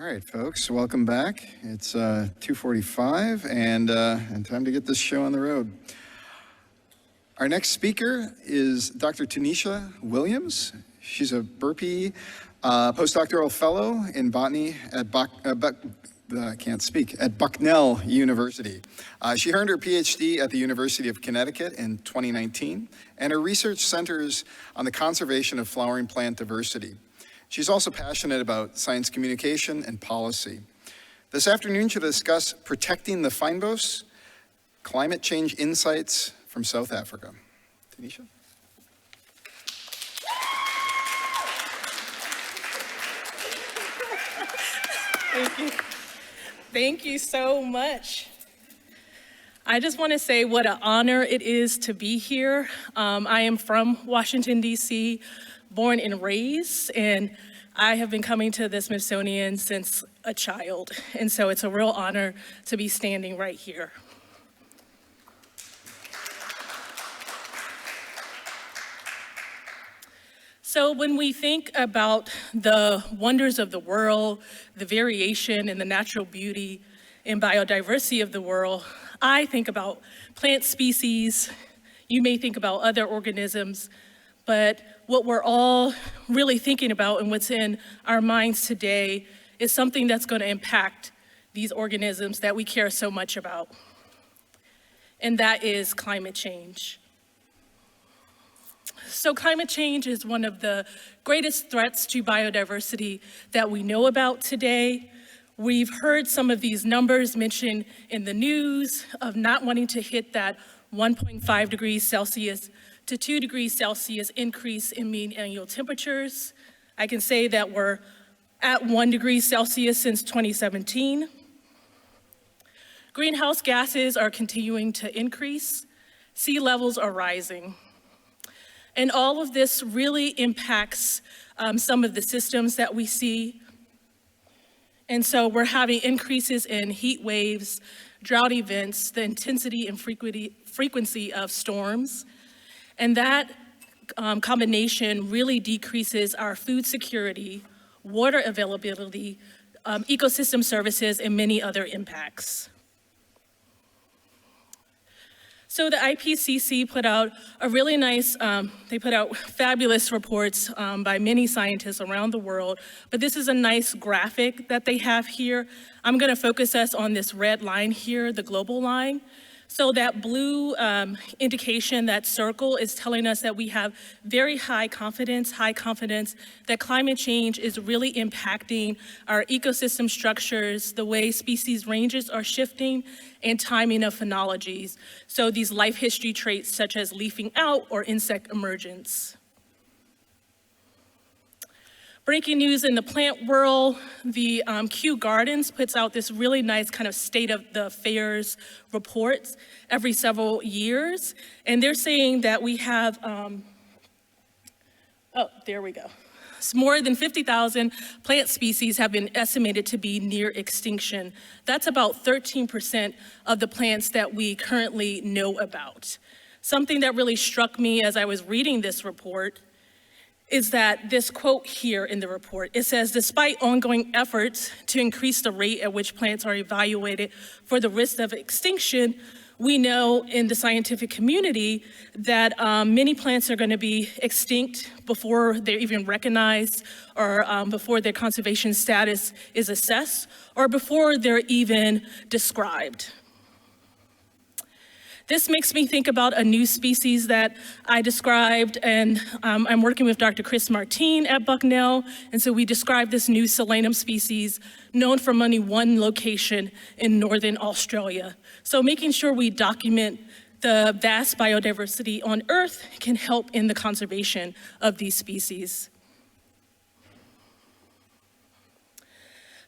All right, folks, welcome back. It's 2:45 and time to get this show on the road. Our next speaker is Dr. Tanisha Williams. She's a Burpee postdoctoral fellow in botany at Bucknell University. She earned her PhD at the University of Connecticut in 2019, and her research centers on the conservation of flowering plant diversity. She's also passionate about science communication and policy. This afternoon, she'll discuss protecting the Fynbos, climate change insights from South Africa. Tanisha? Thank you. Thank you so much. I just want to say what an honor it is to be here. I am from Washington, D.C., born and raised, and I have been coming to the Smithsonian since a child, and so it's a real honor to be standing right here. So when we think about the wonders of the world, the variation and the natural beauty and biodiversity of the world, I think about plant species. You may think about other organisms, but what we're all really thinking about and what's in our minds today is something that's going to impact these organisms that we care so much about, and that is climate change. So climate change is one of the greatest threats to biodiversity that we know about today. We've heard some of these numbers mentioned in the news of not wanting to hit that 1.5 degrees Celsius to 2 degrees Celsius increase in mean annual temperatures. I can say that we're at 1 degree Celsius since 2017. Greenhouse gases are continuing to increase. Sea levels are rising. And all of this really impacts some of the systems that we see. And so we're having increases in heat waves, drought events, the intensity and frequency of storms. And that combination really decreases our food security, water availability, ecosystem services, and many other impacts. So the IPCC put out a really nice, they put out fabulous reports by many scientists around the world, but this is a nice graphic that they have here. I'm gonna focus us on this red line here, the global line. So that blue indication, that circle, is telling us that we have very high confidence that climate change is really impacting our ecosystem structures, the way species ranges are shifting, and timing of phenologies. So these life history traits such as leafing out or insect emergence. Breaking news in the plant world, the Kew Gardens puts out this really nice kind of state of the affairs reports every several years. And they're saying that we have, there we go. So more than 50,000 plant species have been estimated to be near extinction. That's about 13% of the plants that we currently know about. Something that really struck me as I was reading this report is that this quote here in the report, it says, despite ongoing efforts to increase the rate at which plants are evaluated for the risk of extinction, we know in the scientific community that many plants are going to be extinct before they're even recognized, or before their conservation status is assessed, or before they're even described. This makes me think about a new species that I described, and I'm working with Dr. Chris Martin at Bucknell, and so we described this new Solanum species known from only one location in northern Australia. So making sure we document the vast biodiversity on Earth can help in the conservation of these species.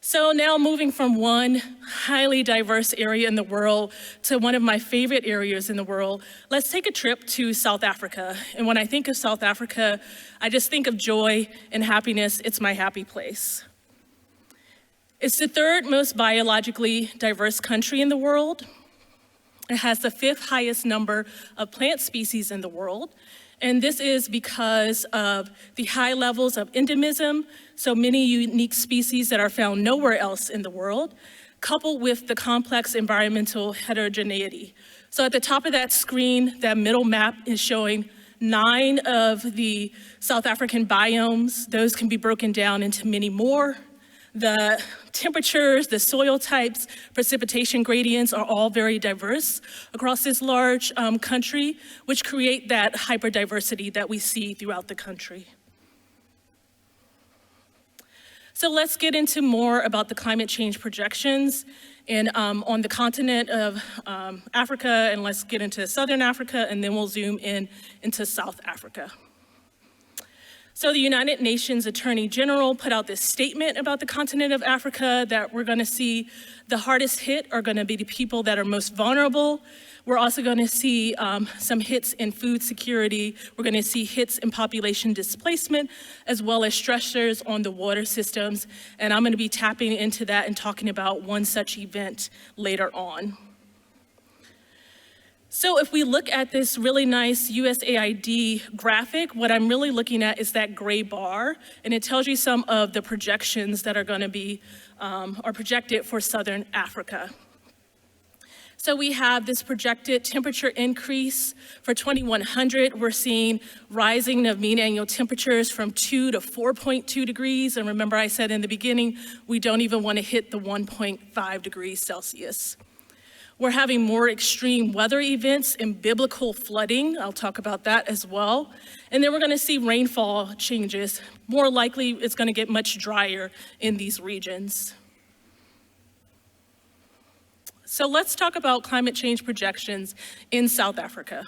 So now moving from one highly diverse area in the world to one of my favorite areas in the world, let's take a trip to South Africa. And when I think of South Africa, I just think of joy and happiness. It's my happy place. It's the third most biologically diverse country in the world. It has the 5th highest number of plant species in the world. And this is because of the high levels of endemism, so many unique species that are found nowhere else in the world, coupled with the complex environmental heterogeneity. So at the top of that screen, that middle map is showing 9 of the South African biomes. Those can be broken down into many more. The temperatures, the soil types, precipitation gradients are all very diverse across this large country, which create that hyperdiversity that we see throughout the country. So let's get into more about the climate change projections and on the continent of Africa, and let's get into Southern Africa, and then we'll zoom in into South Africa. So the United Nations Attorney General put out this statement about the continent of Africa that we're gonna see the hardest hit are gonna be the people that are most vulnerable. We're also gonna see some hits in food security. We're gonna see hits in population displacement, as well as stressors on the water systems. And I'm gonna be tapping into that and talking about one such event later on. So if we look at this really nice USAID graphic, what I'm really looking at is that gray bar, and it tells you some of the projections that are gonna be, are projected for Southern Africa. So we have this projected temperature increase for 2100. We're seeing rising of mean annual temperatures from 2 to 4.2 degrees. And remember I said in the beginning, we don't even wanna hit the 1.5 degrees Celsius. We're having more extreme weather events and biblical flooding. I'll talk about that as well. And then we're gonna see rainfall changes. More likely, it's gonna get much drier in these regions. So let's talk about climate change projections in South Africa.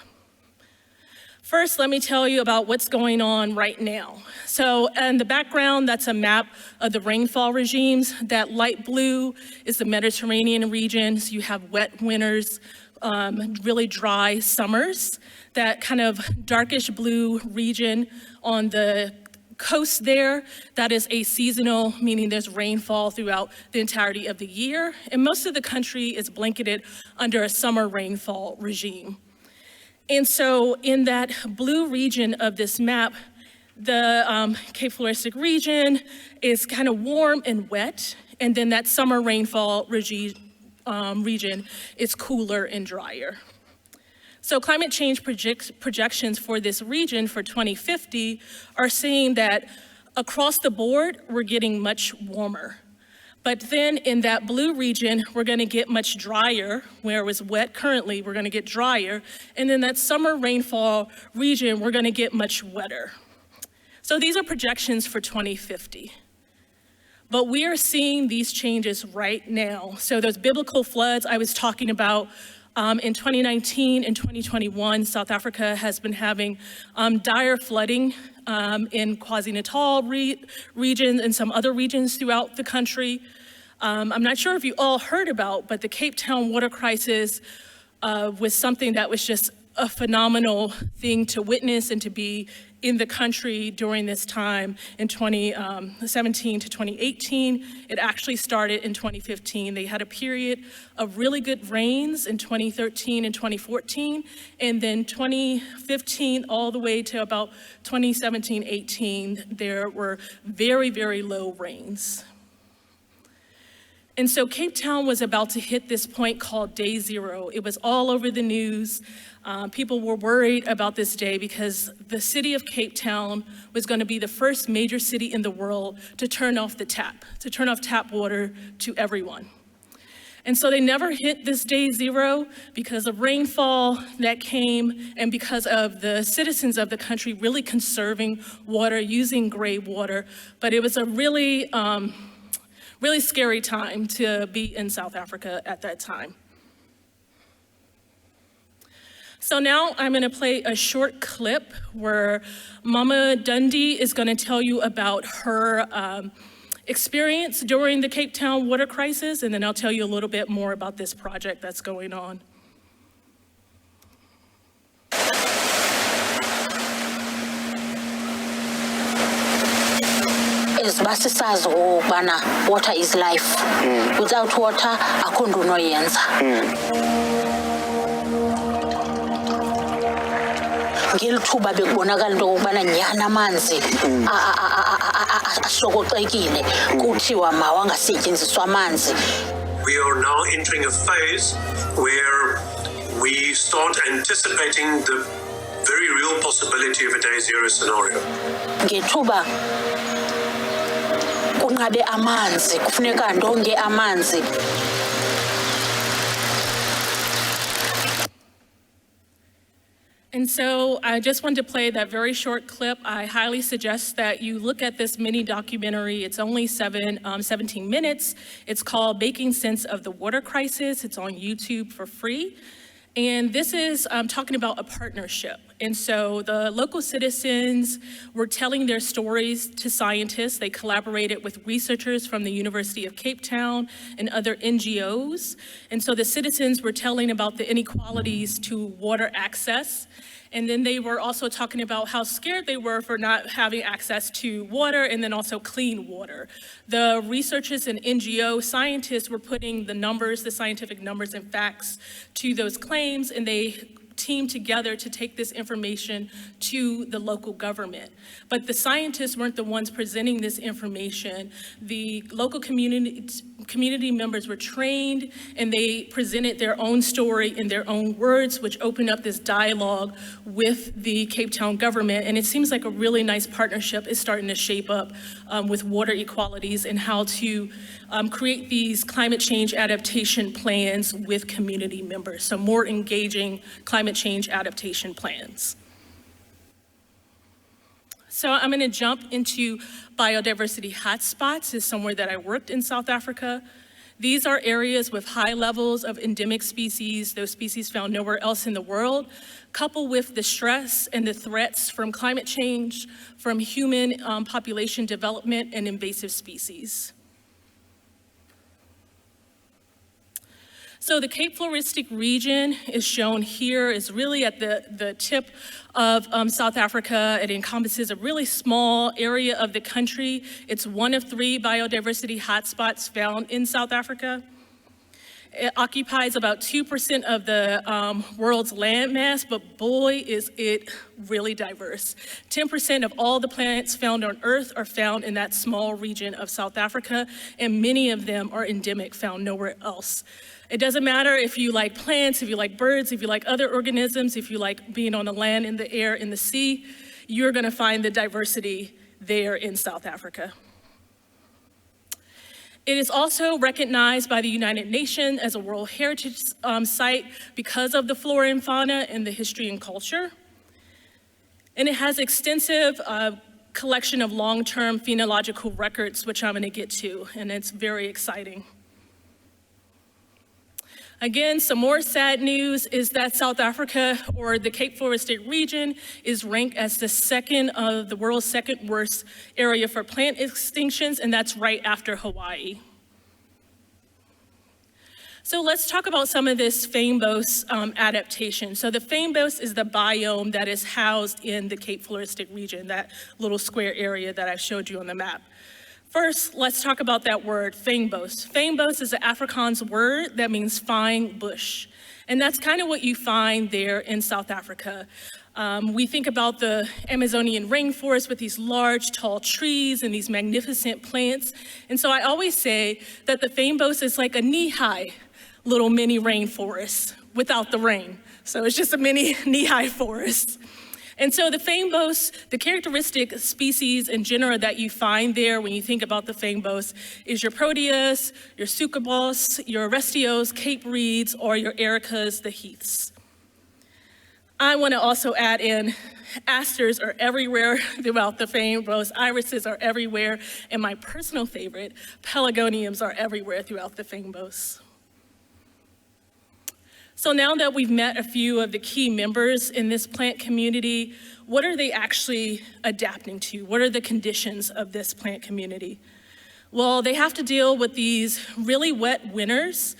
First, let me tell you about what's going on right now. So in the background, that's a map of the rainfall regimes. That light blue is the Mediterranean region. So you have wet winters, really dry summers. That kind of darkish blue region on the coast there, that is aseasonal, meaning there's rainfall throughout the entirety of the year. And most of the country is blanketed under a summer rainfall regime. And so in that blue region of this map, the Cape Floristic region is kind of warm and wet, and then that summer rainfall region is cooler and drier. So climate change projections for this region for 2050 are saying that across the board, we're getting much warmer. But then in that blue region, we're gonna get much drier. Where it was wet currently, we're gonna get drier. And then that summer rainfall region, we're gonna get much wetter. So these are projections for 2050. But we are seeing these changes right now. So those biblical floods I was talking about in 2019 and 2021, South Africa has been having dire flooding in KwaZulu-Natal region and some other regions throughout the country. I'm not sure if you all heard about, but the Cape Town water crisis was something that was just a phenomenal thing to witness and to be in the country during this time in 2017 to 2018. It actually started in 2015. They had a period of really good rains in 2013 and 2014, and then 2015 all the way to about 2017-18, there were very, very low rains. And so Cape Town was about to hit this point called day zero. It was all over the news. People were worried about this day because the city of Cape Town was going to be the first major city in the world to turn off tap water to everyone. And so they never hit this day zero because of rainfall that came and because of the citizens of the country really conserving water, using gray water. But it was a really scary time to be in South Africa at that time. So now I'm gonna play a short clip where Mama Dundee is gonna tell you about her experience during the Cape Town water crisis, and then I'll tell you a little bit more about this project that's going on. Basisazi ukubana water is life. Without water akho nto unoyenza. Ngelithuba bekubonakala into okubana nyhani amanzi asokoxekile kuthiwa mawangasetyenziswa amanzi. We are now entering a phase where we start anticipating the very real possibility of a day zero scenario. Ngethuba kunqabe amanzi, kufuneka ndonge amanzi. And so I just wanted to play that very short clip. I highly suggest that you look at this mini documentary. It's only 17 minutes. It's called Making Sense of the Water Crisis. It's on YouTube for free. And this is talking about a partnership. And so the local citizens were telling their stories to scientists. They collaborated with researchers from the University of Cape Town and other NGOs. And so the citizens were telling about the inequalities to water access. And then they were also talking about how scared they were for not having access to water and then also clean water. The researchers and NGO scientists were putting the numbers, the scientific numbers and facts to those claims, and they teamed together to take this information to the local government. But the scientists weren't the ones presenting this information. The local community members were trained, and they presented their own story in their own words, which opened up this dialogue with the Cape Town government. And it seems like a really nice partnership is starting to shape up with water equalities and how to create these climate change adaptation plans with community members. So more engaging climate change adaptation plans. So I'm going to jump into biodiversity hotspots. Is somewhere that I worked in South Africa. These are areas with high levels of endemic species, those species found nowhere else in the world, coupled with the stress and the threats from climate change, from human population development and invasive species. So the Cape Floristic region is shown here, is really at the tip of South Africa. It encompasses a really small area of the country. It's one of 3 biodiversity hotspots found in South Africa. It occupies about 2% of the world's landmass, but boy, is it really diverse. 10% of all the plants found on Earth are found in that small region of South Africa, and many of them are endemic, found nowhere else. It doesn't matter if you like plants, if you like birds, if you like other organisms, if you like being on the land, in the air, in the sea, you're gonna find the diversity there in South Africa. It is also recognized by the United Nations as a World Heritage Site because of the flora and fauna and the history and culture. And it has extensive collection of long-term phenological records, which I'm gonna get to, and it's very exciting. Again, some more sad news is that South Africa, or the Cape Floristic region, is ranked as the world's second worst area for plant extinctions, and that's right after Hawaii. So let's talk about some of this Fynbos adaptation. So the Fynbos is the biome that is housed in the Cape Floristic region, that little square area that I showed you on the map. First, let's talk about that word, Fynbos. Fynbos is an Afrikaans word that means fine bush. And that's kind of what you find there in South Africa. We think about the Amazonian rainforest with these large, tall trees and these magnificent plants. And so I always say that the Fynbos is like a knee-high little mini rainforest without the rain. So it's just a mini knee-high forest. And so the Fynbos, the characteristic species and genera that you find there when you think about the Fynbos is your Proteus, your Sucubos, your Arestios, Cape Reeds, or your Ericas, the heaths. I want to also add in asters are everywhere throughout the Fynbos, irises are everywhere, and my personal favorite, pelargoniums are everywhere throughout the Fynbos. So now that we've met a few of the key members in this plant community, what are they actually adapting to? What are the conditions of this plant community? Well, they have to deal with these really wet winters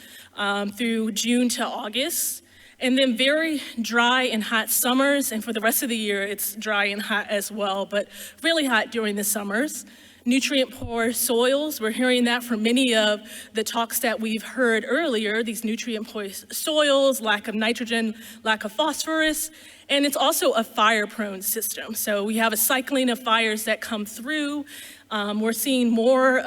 through June to August, and then very dry and hot summers, and for the rest of the year, it's dry and hot as well, but really hot during the summers. Nutrient-poor soils, we're hearing that from many of the talks that we've heard earlier, these nutrient-poor soils, lack of nitrogen, lack of phosphorus, and it's also a fire-prone system. So we have a cycling of fires that come through We're seeing more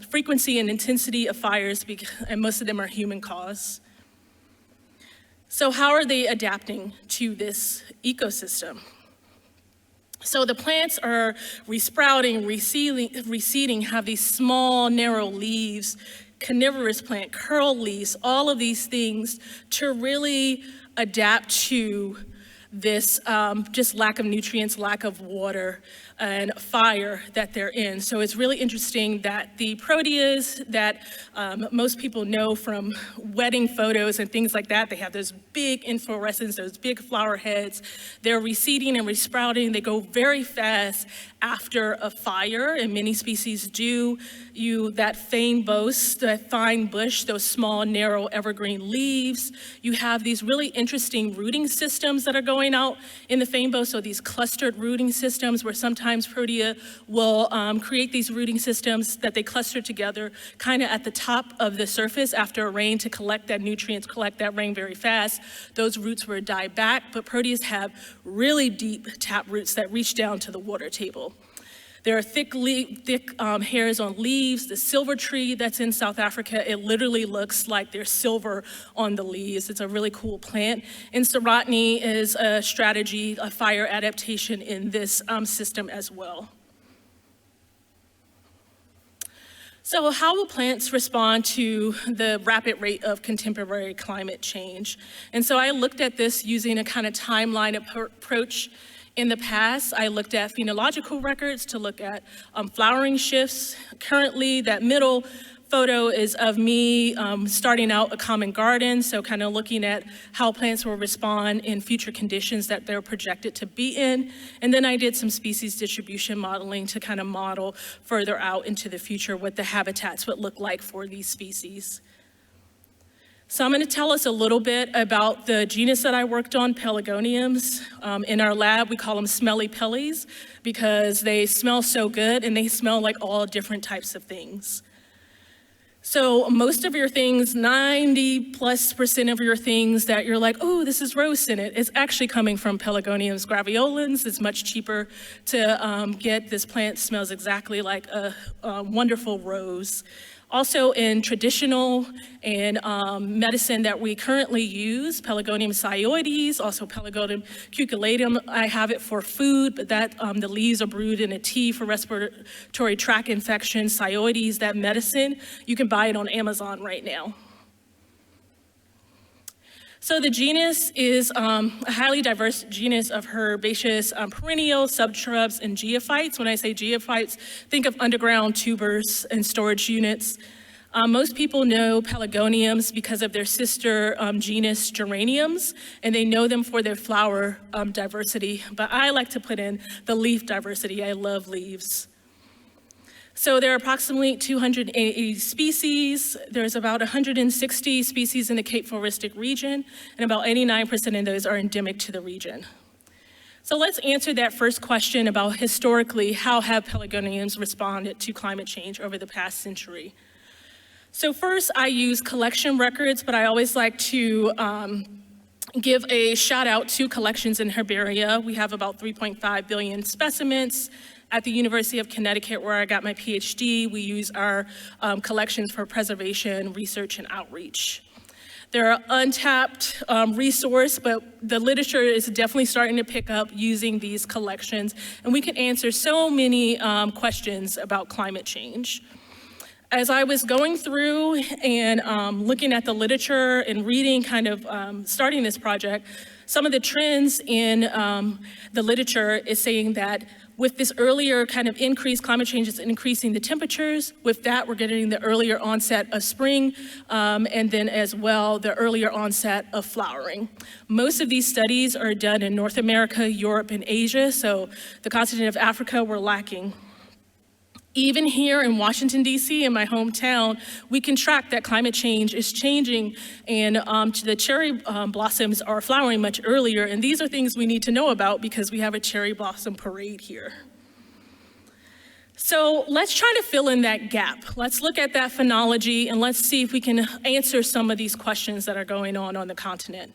frequency and intensity of fires, and most of them are human caused. So how are they adapting to this ecosystem? So the plants are resprouting, reseeding, have these small, narrow leaves, carnivorous plant, curl leaves, all of these things to really adapt to this just lack of nutrients, lack of water, and fire that they're in. So it's really interesting that the proteas that most people know from wedding photos and things like that, they have those big inflorescence, those big flower heads. They're reseeding and resprouting. They go very fast after a fire, and many species do. That Fynbos, that fine bush, those small, narrow evergreen leaves. You have these really interesting rooting systems that are going out in the Fynbos, so these clustered rooting systems where sometimes protea will create these rooting systems that they cluster together kind of at the top of the surface after a rain to collect that nutrients, collect that rain very fast. Those roots will die back, but proteas have really deep tap roots that reach down to the water table. There are thick hairs on leaves. The silver tree that's in South Africa, it literally looks like there's silver on the leaves. It's a really cool plant. And Serotiny is a strategy, a fire adaptation in this system as well. So how will plants respond to the rapid rate of contemporary climate change? And so I looked at this using a kind of timeline approach. In the past, I looked at phenological records to look at flowering shifts. Currently, that middle photo is of me starting out a common garden, so kind of looking at how plants will respond in future conditions that they're projected to be in. And then I did some species distribution modeling to kind of model further out into the future what the habitats would look like for these species. So I'm going to tell us a little bit about the genus that I worked on, pelargoniums. In our lab, we call them smelly pellies because they smell so good and they smell like all different types of things. So most of your things, 90+% of your things that you're like, oh, this is rose scented, is actually coming from pelargoniums graveolens. It's much cheaper to get. This plant smells exactly like a wonderful rose. Also in traditional and medicine that we currently use, Pelargonium cyoides, also Pelargonium cuculatum. I have it for food, but that the leaves are brewed in a tea for respiratory tract infections. Cyoides, that medicine, you can buy it on Amazon right now. So the genus is a highly diverse genus of herbaceous perennial, subshrubs, and geophytes. When I say geophytes, think of underground tubers and storage units. Most people know pelargoniums because of their sister genus geraniums, and they know them for their flower diversity, but I like to put in the leaf diversity. I love leaves. So there are approximately 280 species. There's about 160 species in the Cape Forestic region, and about 89% of those are endemic to the region. So let's answer that first question about historically, how have pelargoniums responded to climate change over the past century? So first, I use collection records, but I always like to give a shout out to collections in herbaria. We have about 3.5 billion specimens. At the University of Connecticut, where I got my PhD, we use our collections for preservation, research, and outreach. They're an untapped resource, but the literature is definitely starting to pick up using these collections, and we can answer so many questions about climate change. As I was going through and looking at the literature and reading, kind of starting this project, some of the trends in the literature is saying that with this earlier kind of increased climate change is increasing the temperatures. With that, we're getting the earlier onset of spring, and then as well, the earlier onset of flowering. Most of these studies are done in North America, Europe, and Asia, so the continent of Africa, we're lacking. Even here in Washington, D.C., in my hometown, we can track that climate change is changing, and the cherry blossoms are flowering much earlier, and these are things we need to know about because we have a cherry blossom parade here. So let's try to fill in that gap. Let's look at that phenology, and let's see if we can answer some of these questions that are going on the continent.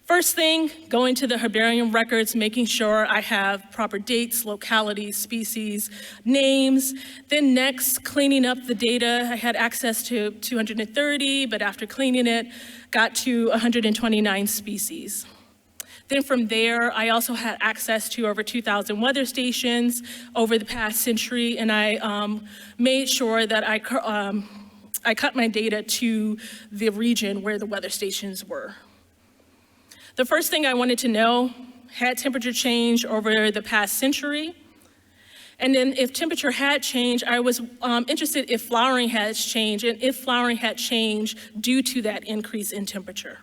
First thing, going to the herbarium records, making sure I have proper dates, localities, species, names. Then next, cleaning up the data. I had access to 230, but after cleaning it, got to 129 species. Then from there, I also had access to over 2,000 weather stations over the past century, and I made sure that I cut my data to the region where the weather stations were. The first thing I wanted to know, had temperature changed over the past century? And then if temperature had changed, I was interested if flowering has changed, and if flowering had changed due to that increase in temperature.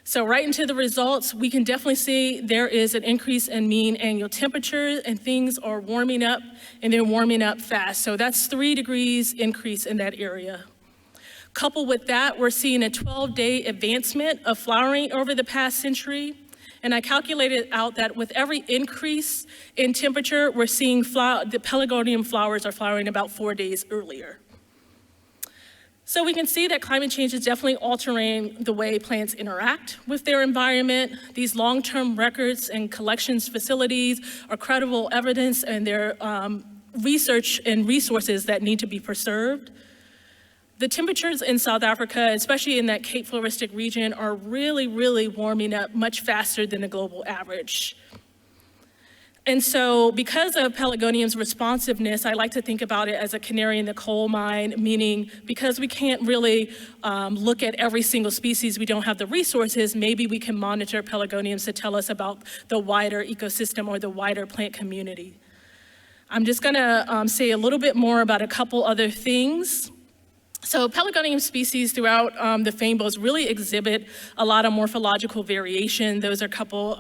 So right into the results, we can definitely see there is an increase in mean annual temperature, and things are warming up, and they're warming up fast. So that's 3 degrees increase in that area. Coupled with that, we're seeing a 12-day advancement of flowering over the past century. And I calculated out that with every increase in temperature, we're seeing the pelargonium flowers are flowering about 4 days earlier. So we can see that climate change is definitely altering the way plants interact with their environment. These long-term records and collections facilities are credible evidence, and they're research and resources that need to be preserved. The temperatures in South Africa, especially in that Cape Floristic region, are really, really warming up much faster than the global average. And so because of pelargonium's responsiveness, I like to think about it as a canary in the coal mine, meaning because we can't really look at every single species, we don't have the resources, maybe we can monitor pelargoniums to tell us about the wider ecosystem or the wider plant community. I'm just gonna say a little bit more about a couple other things. So pelargonium species throughout the Fynbos really exhibit a lot of morphological variation. Those are a couple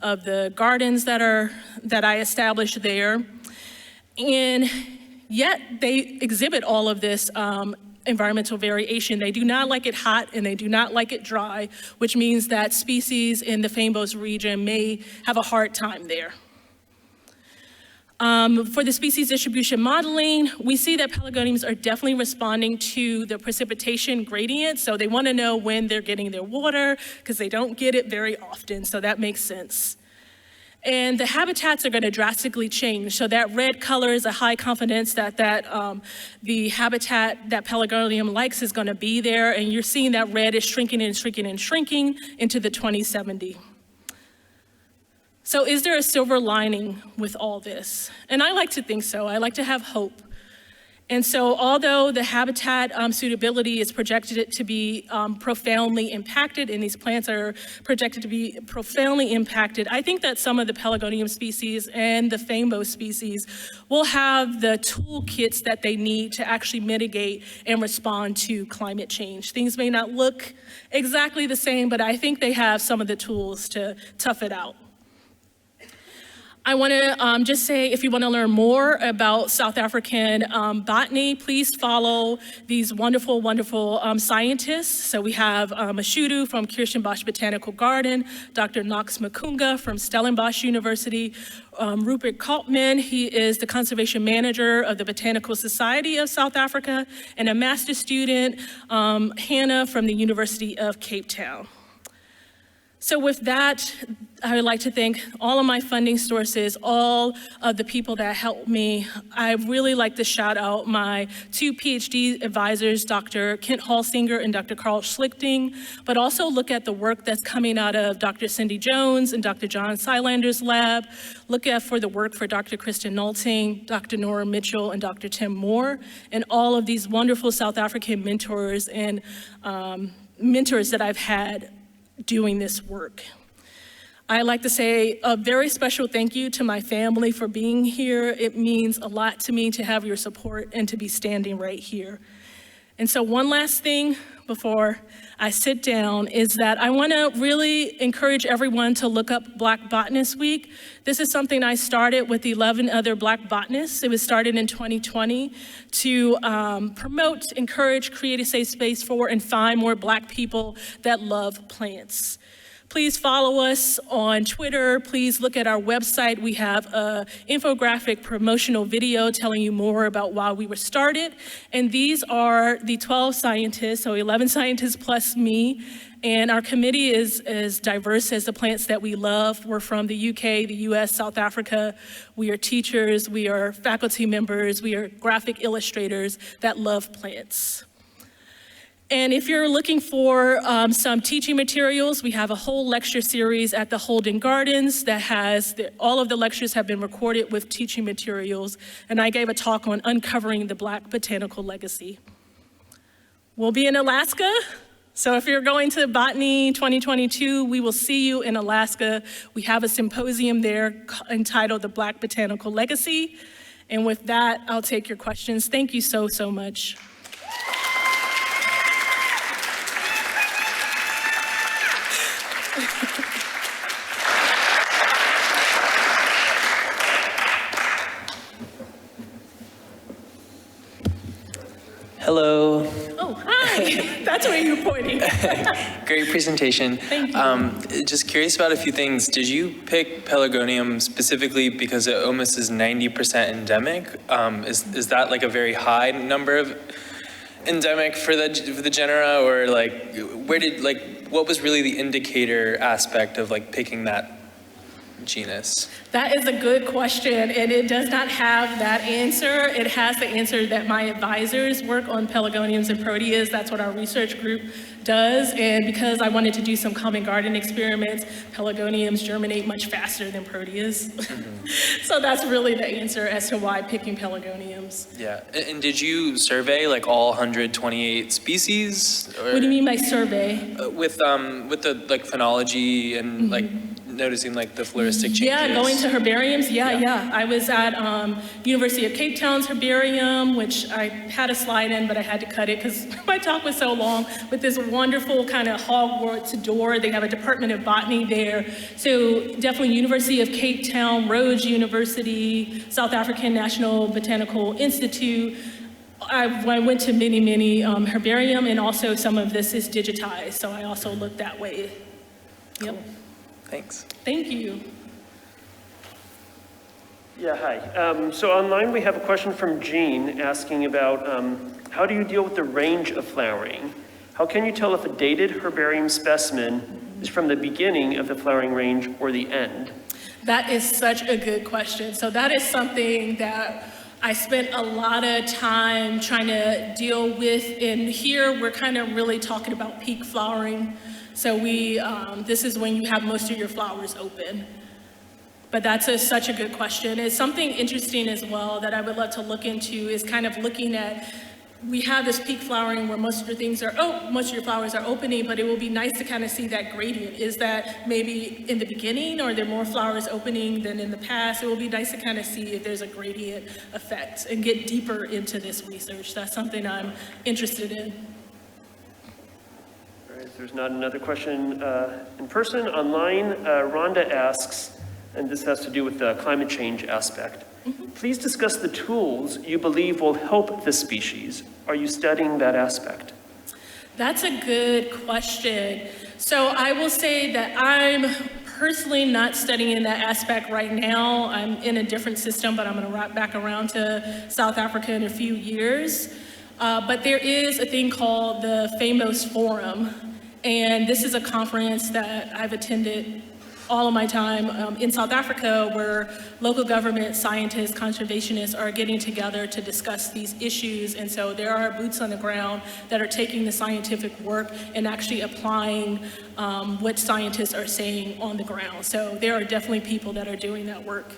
of the gardens that I established there. And yet they exhibit all of this environmental variation. They do not like it hot and they do not like it dry, which means that species in the Fynbos region may have a hard time there. For the species distribution modeling, we see that pelargoniums are definitely responding to the precipitation gradient. So they want to know when they're getting their water because they don't get it very often. So that makes sense. And the habitats are going to drastically change. So that red color is a high confidence that the habitat that pelargonium likes is going to be there. And you're seeing that red is shrinking and shrinking and shrinking into the 2070. So is there a silver lining with all this? And I like to think so. I like to have hope. And so although the habitat suitability is projected to be profoundly impacted, and these plants are projected to be profoundly impacted, I think that some of the pelargonium species and the Fynbos species will have the toolkits that they need to actually mitigate and respond to climate change. Things may not look exactly the same, but I think they have some of the tools to tough it out. I want to just say, if you want to learn more about South African botany, please follow these wonderful, wonderful scientists. So we have Mashudu from Kirstenbosch Botanical Garden, Dr. Knox Makunga from Stellenbosch University, Rupert Kaltman, he is the conservation manager of the Botanical Society of South Africa, and a master's student, Hannah from the University of Cape Town. So with that, I would like to thank all of my funding sources, all of the people that helped me. I really like to shout out my 2 PhD advisors, Dr. Kent Halsinger and Dr. Carl Schlichting, but also look at the work that's coming out of Dr. Cindy Jones and Dr. John Seilander's lab. Look at for the work for Dr. Kristen Nolting, Dr. Nora Mitchell, and Dr. Tim Moore, and all of these wonderful South African mentors and mentors that I've had doing this work. I'd like to say a very special thank you to my family for being here. It means a lot to me to have your support and to be standing right here. And so one last thing before I sit down is that I want to really encourage everyone to look up Black Botanist Week. This is something I started with 11 other Black botanists. It was started in 2020 to promote, encourage, create a safe space for, and find more Black people that love plants. Please follow us on Twitter. Please look at our website. We have an infographic promotional video telling you more about why we were started. And these are the 12 scientists, so 11 scientists plus me. And our committee is as diverse as the plants that we love. We're from the UK, the US, South Africa. We are teachers, we are faculty members, we are graphic illustrators that love plants. And if you're looking for some teaching materials, we have a whole lecture series at the Holden Gardens that has, all of the lectures have been recorded with teaching materials. And I gave a talk on uncovering the Black botanical legacy. We'll be in Alaska. So if you're going to Botany 2022, we will see you in Alaska. We have a symposium there entitled The Black Botanical Legacy. And with that, I'll take your questions. Thank you so, so much. Hello. Oh, hi. That's where you're pointing. Great presentation. Thank you. Just curious about a few things. Did you pick Pelargonium specifically because it almost is 90% endemic? Is that like a very high number of endemic for the genera, or like what was really the indicator aspect of like picking that genus? That is a good question, and it does not have that answer. It has the answer that my advisors work on pelargoniums and proteas. That's what our research group does, and because I wanted to do some common garden experiments, pelargoniums germinate much faster than proteas. Mm-hmm. So that's really the answer as to why picking pelargoniums. Yeah, and did you survey like all 128 species? Or, what do you mean by survey? With the like phenology and mm-hmm. like noticing like the floristic changes? Yeah, going to herbariums, yeah. I was at University of Cape Town's herbarium, which I had a slide in, but I had to cut it because my talk was so long, with this wonderful kind of Hogwarts door. They have a Department of Botany there. So definitely University of Cape Town, Rhodes University, South African National Botanical Institute. I went to many herbarium, and also some of this is digitized, so I also looked that way. Yep. Cool. Thanks. Thank you. Yeah, hi. So online we have a question from Jean asking about how do you deal with the range of flowering? How can you tell if a dated herbarium specimen is from the beginning of the flowering range or the end? That is such a good question. So that is something that I spent a lot of time trying to deal with. And here we're kind of really talking about peak flowering. So this is when you have most of your flowers open. But that's such a good question. It's something interesting as well that I would love to look into, is kind of looking at, we have this peak flowering where most of your flowers are opening, but it will be nice to kind of see that gradient. Is that maybe in the beginning, or are there more flowers opening than in the past? It will be nice to kind of see if there's a gradient effect and get deeper into this research. That's something I'm interested in. If there's not another question in person, online, Rhonda asks, and this has to do with the climate change aspect, please discuss the tools you believe will help the species. Are you studying that aspect? That's a good question. So I will say that I'm personally not studying that aspect right now. I'm in a different system, but I'm going to wrap back around to South Africa in a few years. But there is a thing called the Fynbos Forum. And this is a conference that I've attended all of my time in South Africa, where local government scientists, conservationists are getting together to discuss these issues. And so there are boots on the ground that are taking the scientific work and actually applying what scientists are saying on the ground. So there are definitely people that are doing that work.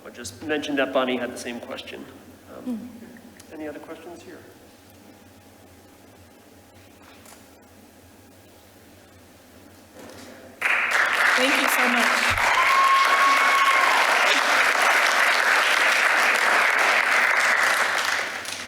I just mentioned that Bonnie had the same question. Any other questions here? Thank you so much.